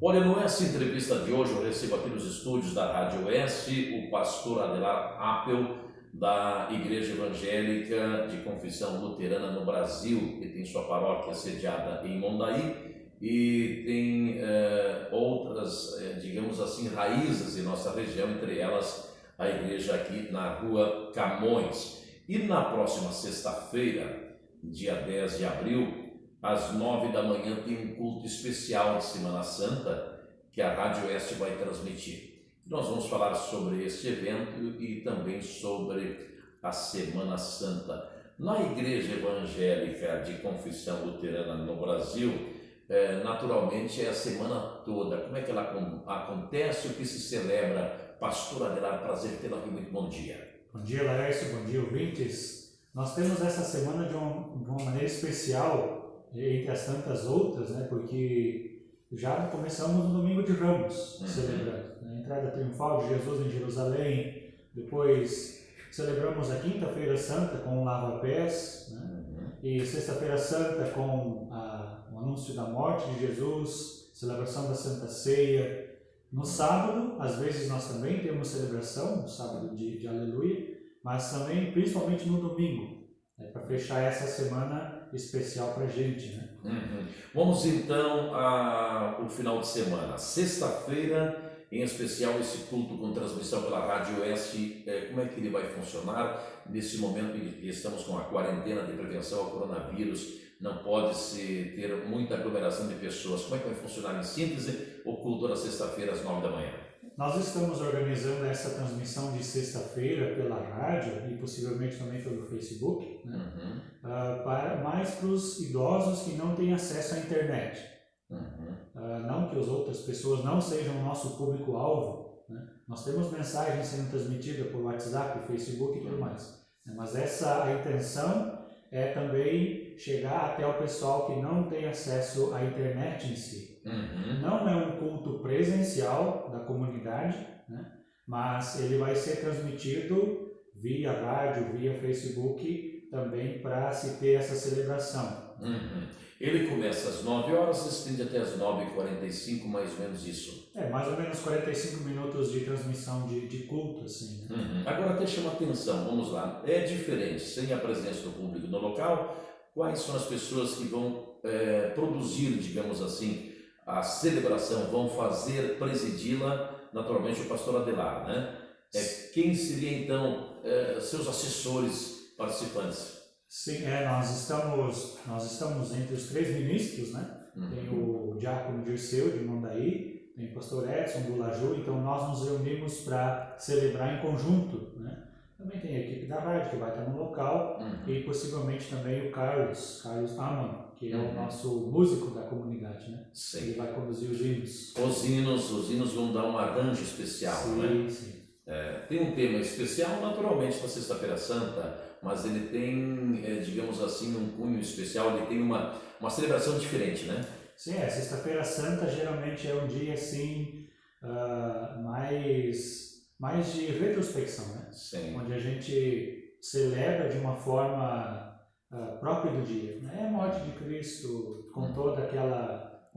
Olha, nessa entrevista de hoje eu recebo aqui nos estúdios da Rádio Oeste o pastor Adelar Appel, da Igreja Evangélica de Confissão Luterana no Brasil, que tem sua paróquia sediada em Mondaí e tem outras, digamos assim, raízes em nossa região, entre elas a igreja aqui na Rua Camões. E na próxima sexta-feira, dia 10 de abril, às 9 da manhã, tem um culto especial de Semana Santa que a Rádio Oeste vai transmitir. Nós vamos falar sobre este evento e também sobre a Semana Santa. Na Igreja Evangélica de Confissão Luterana no Brasil, naturalmente é a semana toda. Como é que ela acontece, o que se celebra? Pastor Adelar, prazer tê-lo aqui, muito bom dia. Bom dia, Laércio, bom dia, ouvintes. Nós temos essa semana de uma maneira especial, entre as tantas outras, né, porque já começamos no domingo de Ramos, celebrando a entrada triunfal de Jesus em Jerusalém, depois celebramos a Quinta-feira Santa com o lava-pés, né, e Sexta-feira Santa com o anúncio da morte de Jesus, celebração da Santa Ceia. No sábado, às vezes nós também temos celebração, no sábado de Aleluia, mas também, principalmente no domingo, para fechar essa semana especial para a gente, né? Vamos então ao final de semana. Sexta-feira, em especial, esse culto com transmissão pela Rádio Oeste, como é que ele vai funcionar nesse momento em que estamos com a quarentena de prevenção ao coronavírus? Não pode-se ter muita aglomeração de pessoas. Como é que vai funcionar em síntese o culto da sexta-feira às 9 da manhã? Nós estamos organizando essa transmissão de sexta-feira pela rádio e possivelmente também pelo Facebook, né? Mais para os idosos que não têm acesso à internet. Não que as outras pessoas não sejam o nosso público-alvo, né? Nós temos mensagens sendo transmitidas por WhatsApp, Facebook e tudo mais. Mas a intenção é também chegar até o pessoal que não tem acesso à internet em si. Não é um culto presencial da comunidade, né? Mas ele vai ser transmitido via rádio, via Facebook, também para se ter essa celebração. Ele começa às 9 horas e estende até às 9h45, mais ou menos isso. Mais ou menos 45 minutos de transmissão de culto, assim, né? Agora até chama atenção, vamos lá, é diferente, sem a presença do público no local, quais são as pessoas que vão produzir, digamos assim, a celebração, vão presidi-la, naturalmente o pastor Adelar, né? Quem seria então seus assessores participantes? Sim, nós estamos entre os 3 ministros, né? Tem o diácono Dirceu de Mondaí, tem o pastor Edson do Laju, então nós nos reunimos para celebrar em conjunto, né? Também tem a equipe da rádio que vai estar no local e possivelmente também o Carlos Aman, que é o nosso músico da comunidade, né? Sim. Ele vai conduzir os hinos. Os hinos vão dar um arranjo especial, né? Sim. Tem um tema especial, naturalmente, na Sexta-feira Santa, mas ele tem, digamos assim, um cunho especial, ele tem uma celebração diferente, né? Sim, a Sexta-feira Santa geralmente é um dia assim, mais de retrospecção, né? Sim. Onde a gente celebra de uma forma própria do dia, né? A morte de Cristo, com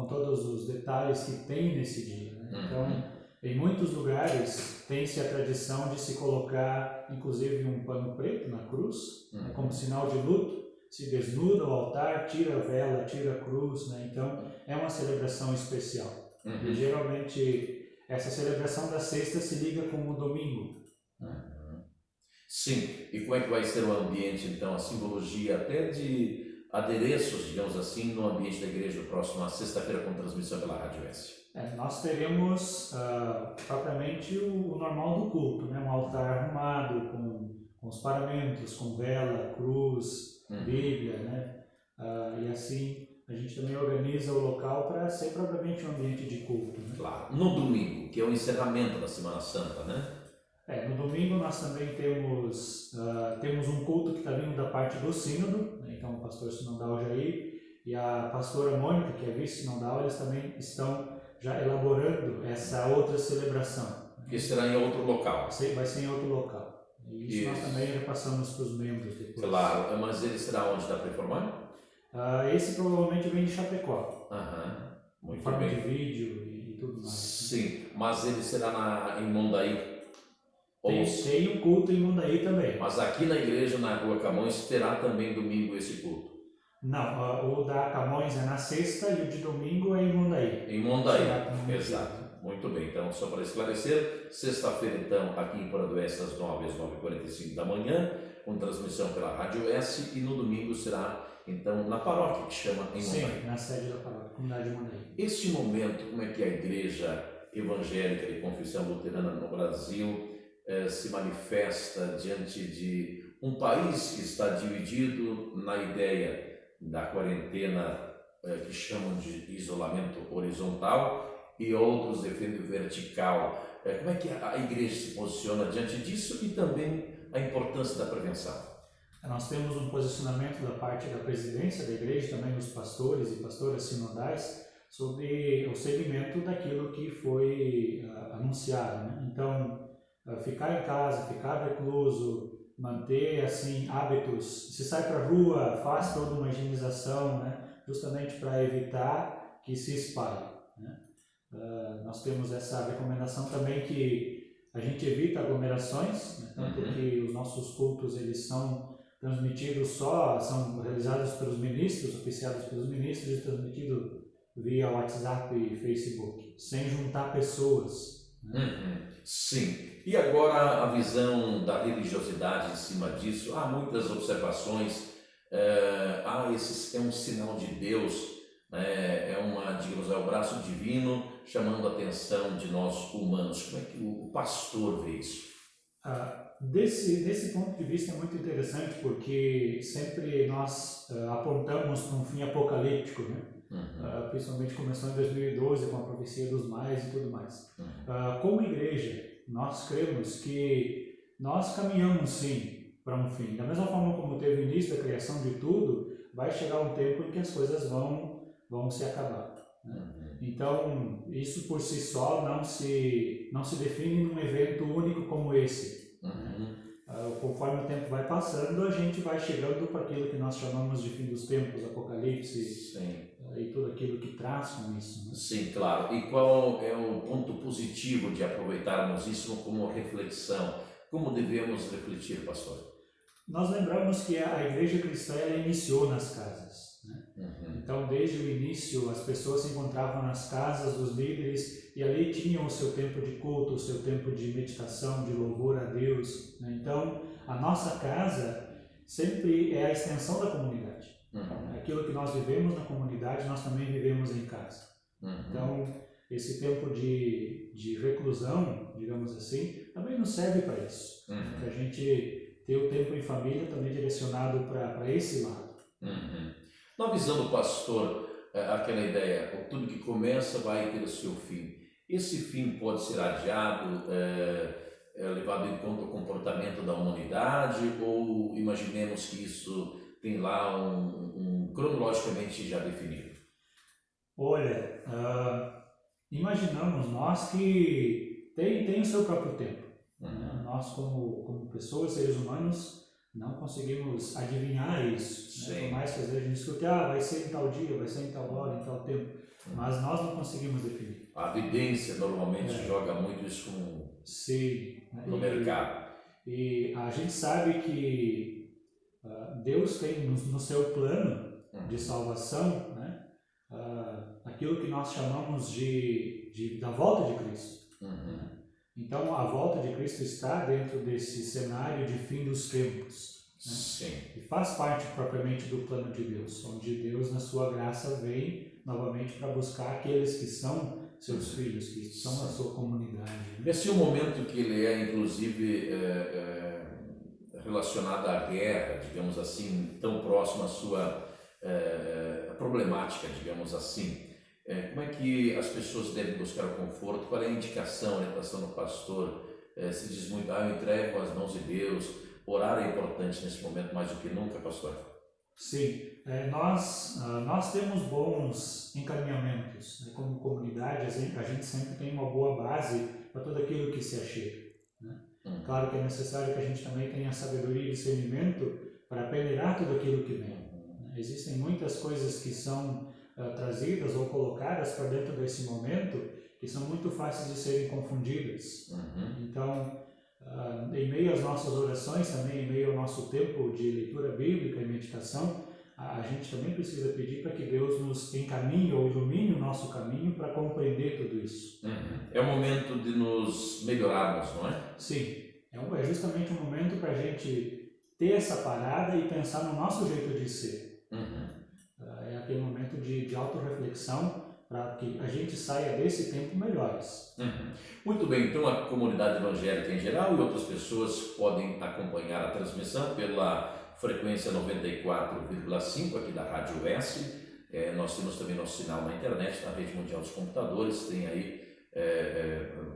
todos os detalhes que tem nesse dia, né? Então, em muitos lugares tem-se a tradição de se colocar, inclusive, um pano preto na cruz, né, como sinal de luto, se desnuda o altar, tira a vela, tira a cruz, né? Então é uma celebração especial. E geralmente essa celebração da sexta se liga com o domingo. Sim, e como é que vai ser o ambiente, então, a simbologia até de adereços, digamos assim, no ambiente da igreja no próximo sexta-feira com transmissão pela Rádio Oeste? Nós teremos propriamente o normal do culto, né? Um altar arrumado com os paramentos, com vela, cruz, Bíblia, né? E assim a gente também organiza o local para ser propriamente um ambiente de culto, né? Claro. No domingo, que é o encerramento da Semana Santa, né? No domingo nós também temos um culto que está vindo da parte do sínodo, né? Então o pastor sinodal Jair e a pastora Mônica, que é vice-sinodal, eles também estão já elaborando essa outra celebração. Que será em outro local. Vai ser em outro local. E isso nós também repassamos para os membros depois. Claro, mas ele será onde? Da Pré-Formar? Esse provavelmente vem de Chapecó. Muito em forma bem. de vídeo e mais. Sim, mas ele será em Mondaí. Tem um culto em Mondaí também. Mas aqui na igreja, na Rua Camões, terá também domingo esse culto? Não, o da Camões é na sexta e o de domingo é em Mondaí. Em Mondaí, exato. Muito bem, então só para esclarecer, sexta-feira então aqui em Poradoeste às 9 às 9h45 da manhã, com transmissão pela Rádio S, e no domingo será então na paróquia que chama em Mondaí. Sim, na sede da paróquia, comunidade de Mondaí. Este momento, como é que a igreja evangélica de confissão luterana no Brasil se manifesta diante de um país que está dividido na ideia da quarentena que chamam de isolamento horizontal e outros defendem vertical. Como é que a igreja se posiciona diante disso e também a importância da prevenção? Nós temos um posicionamento da parte da presidência da igreja, também dos pastores e pastoras sinodais, sobre o segmento daquilo que foi anunciado, né? Então, ficar em casa, ficar recluso, manter assim hábitos, se sai para a rua, faz toda uma higienização, né? Justamente para evitar que se espalhe, né? Nós temos essa recomendação também que a gente evita aglomerações, né? Tanto que os nossos cultos eles são transmitidos são realizados pelos ministros, oficiados pelos ministros e transmitidos via WhatsApp e Facebook, sem juntar pessoas, né? Sim. E agora a visão da religiosidade em cima disso, há muitas observações, esse é um sinal de Deus, né? Digamos, é o braço divino chamando a atenção de nós humanos. Como é que o pastor vê isso? Desse ponto de vista é muito interessante, porque sempre nós apontamos para um fim apocalíptico, né? Principalmente começou em 2012 com a profecia dos mais e tudo mais. Como igreja, nós cremos que nós caminhamos sim para um fim. Da mesma forma como teve o início da criação de tudo, vai chegar um tempo em que as coisas vão se acabar, né? Então, isso por si só não se define num evento único como esse. Conforme o tempo vai passando, a gente vai chegando para aquilo que nós chamamos de fim dos tempos, Apocalipse. Sim. E tudo aquilo que traz com isso, né? Sim, claro. E qual é o ponto positivo de aproveitarmos isso como reflexão? Como devemos refletir, pastor? Nós lembramos que a igreja cristã ela iniciou nas casas, né? Então, desde o início, as pessoas se encontravam nas casas dos líderes e ali tinham o seu tempo de culto, o seu tempo de meditação, de louvor a Deus, né? Então, a nossa casa sempre é a extensão da comunidade. Aquilo que nós vivemos na comunidade, nós também vivemos em casa. Então, esse tempo de reclusão, digamos assim, também nos serve para isso. Para a gente ter o tempo em família também direcionado para esse lado. Na visão do pastor, aquela ideia, tudo que começa vai ter o seu fim. Esse fim pode ser adiado, levado em conta o comportamento da humanidade, ou imaginemos que isso tem lá cronologicamente já definido? Olha, imaginamos nós que tem o seu próprio tempo. Nós como pessoas, seres humanos, não conseguimos adivinhar isso, né? Por mais que às vezes a gente escute, vai ser em tal dia, vai ser em tal hora, em tal tempo, mas nós não conseguimos definir. A evidência normalmente joga muito isso no mercado. E a gente sabe que Deus tem no seu plano de salvação, né, aquilo que nós chamamos da volta de Cristo. Então, a volta de Cristo está dentro desse cenário de fim dos tempos, né? Sim. E faz parte propriamente do plano de Deus, onde Deus, na sua graça, vem novamente para buscar aqueles que são seus filhos, que são a sua comunidade, né? Esse é o momento que ele é, inclusive, relacionado à guerra, digamos assim, tão próximo à sua problemática, digamos assim. Como é que as pessoas devem buscar o conforto? Qual é a indicação, a orientação do pastor? Se diz muito, eu entrego as mãos de Deus. Orar é importante nesse momento mais do que nunca, pastor? Sim, nós temos bons encaminhamentos, né? Como comunidade, a gente sempre tem uma boa base para tudo aquilo que se achega, né? Claro que é necessário que a gente também tenha sabedoria e discernimento para peneirar tudo aquilo que vem, né? Existem muitas coisas que são trazidas ou colocadas para dentro desse momento que são muito fáceis de serem confundidas. Então, em meio às nossas orações, também em meio ao nosso tempo de leitura bíblica e meditação, a gente também precisa pedir para que Deus nos encaminhe ou ilumine o nosso caminho para compreender tudo isso. É o momento de nos melhorarmos, não é? Sim, é justamente um momento para a gente ter essa parada e pensar no nosso jeito de ser. É aquele momento de autorreflexão para que a gente saia desse tempo melhores. Muito bem, então a comunidade evangélica em geral e outras pessoas podem acompanhar a transmissão pela frequência 94,5 aqui da Rádio S. Nós temos também nosso sinal na internet, na Rede Mundial dos Computadores, tem aí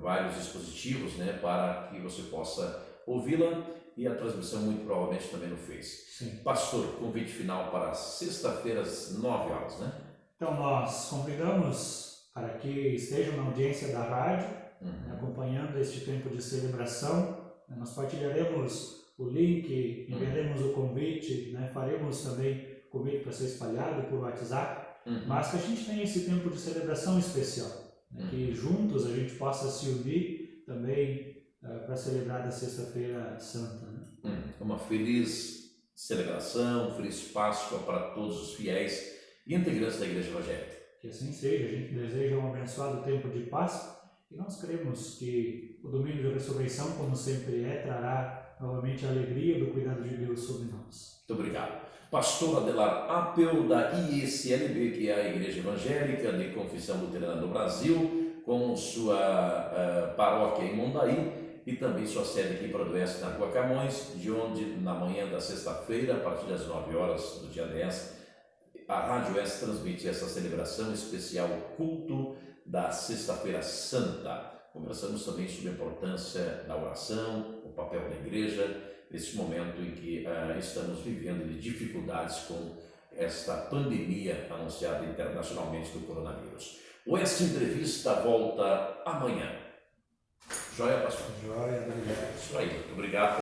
vários dispositivos, né, para que você possa ouvi-la, e a transmissão muito provavelmente também no Face. Sim. Pastor, convite final para sexta-feira às 9 horas, né? Então nós convidamos para que estejam na audiência da rádio, acompanhando este tempo de celebração. Nós partilharemos o link, enviaremos o convite, né? Faremos também o convite para ser espalhado por WhatsApp, mas que a gente tenha esse tempo de celebração especial, né? Que juntos a gente possa se unir também para celebrar a Sexta-feira Santa. Né? Uma feliz celebração, feliz Páscoa para todos os fiéis e integrantes da Igreja Evangélica. Que assim seja. A gente deseja um abençoado tempo de Páscoa e nós cremos que o domingo de ressurreição, como sempre trará novamente a alegria do cuidado de Deus sobre nós. Muito obrigado. Pastor Adelar Apel, da IECLB, que é a Igreja Evangélica de Confissão Luterana do Brasil, com sua paróquia em Mondaí e também sua sede aqui em Prodoeste, na Rua Camões, de onde na manhã da sexta-feira, a partir das 9 horas do dia 10, a Rádio S transmite essa celebração especial, culto da Sexta-feira Santa. Conversamos também sobre a importância da oração, o papel da igreja, nesse momento em que estamos vivendo de dificuldades com esta pandemia anunciada internacionalmente do coronavírus. O Esta Entrevista volta amanhã. Joia, pastor? Joia, obrigado. Isso aí, muito obrigado.